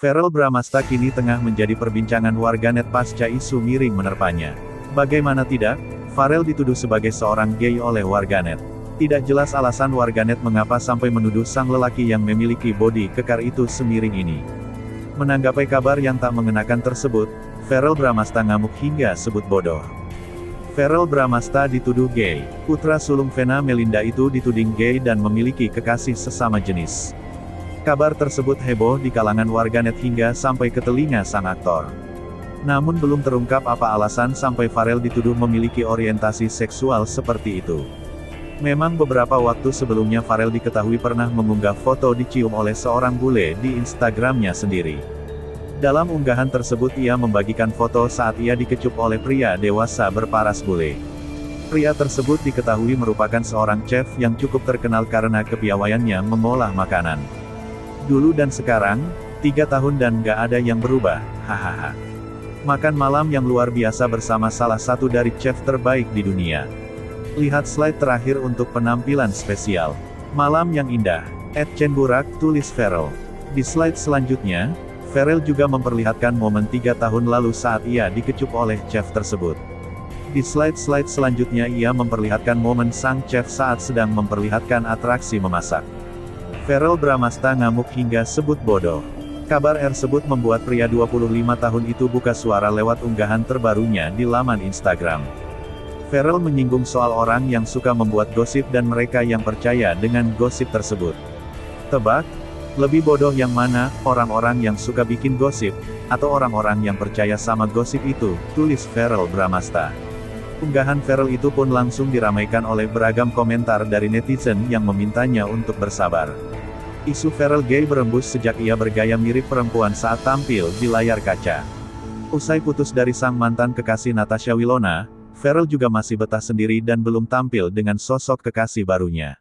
Verrell Bramasta kini tengah menjadi perbincangan warganet pasca isu miring menerpanya. Bagaimana tidak, Farel dituduh sebagai seorang gay oleh warganet. Tidak jelas alasan warganet mengapa sampai menuduh sang lelaki yang memiliki bodi kekar itu semiring ini. Menanggapi kabar yang tak mengenakan tersebut, Verrell Bramasta ngamuk hingga sebut bodoh. Verrell Bramasta dituduh gay. Putra sulung Vena Melinda itu dituding gay dan memiliki kekasih sesama jenis. Kabar tersebut heboh di kalangan warganet hingga sampai ke telinga sang aktor. Namun belum terungkap apa alasan sampai Farel dituduh memiliki orientasi seksual seperti itu. Memang beberapa waktu sebelumnya Farel diketahui pernah mengunggah foto dicium oleh seorang bule di Instagramnya sendiri. Dalam unggahan tersebut ia membagikan foto saat ia dikecup oleh pria dewasa berparas bule. Pria tersebut diketahui merupakan seorang chef yang cukup terkenal karena kepiawaiannya mengolah makanan. Dulu dan sekarang, 3 tahun dan gak ada yang berubah, hahaha. Makan malam yang luar biasa bersama salah satu dari chef terbaik di dunia. Lihat slide terakhir untuk penampilan spesial. Malam yang indah. @cenburak, tulis Verrell. Di slide selanjutnya, Verrell juga memperlihatkan momen 3 tahun lalu saat ia dikecup oleh chef tersebut. Di slide-slide selanjutnya ia memperlihatkan momen sang chef saat sedang memperlihatkan atraksi memasak. Verrell Bramasta ngamuk hingga sebut bodoh. Kabar tersebut membuat pria 25 tahun itu buka suara lewat unggahan terbarunya di laman Instagram. Verrell menyinggung soal orang yang suka membuat gosip dan mereka yang percaya dengan gosip tersebut. Tebak? Lebih bodoh yang mana, orang-orang yang suka bikin gosip, atau orang-orang yang percaya sama gosip itu, tulis Verrell Bramasta. Unggahan Verrell itu pun langsung diramaikan oleh beragam komentar dari netizen yang memintanya untuk bersabar. Isu Verrell gay berembus sejak ia bergaya mirip perempuan saat tampil di layar kaca. Usai putus dari sang mantan kekasih Natasha Wilona, Verrell juga masih betah sendiri dan belum tampil dengan sosok kekasih barunya.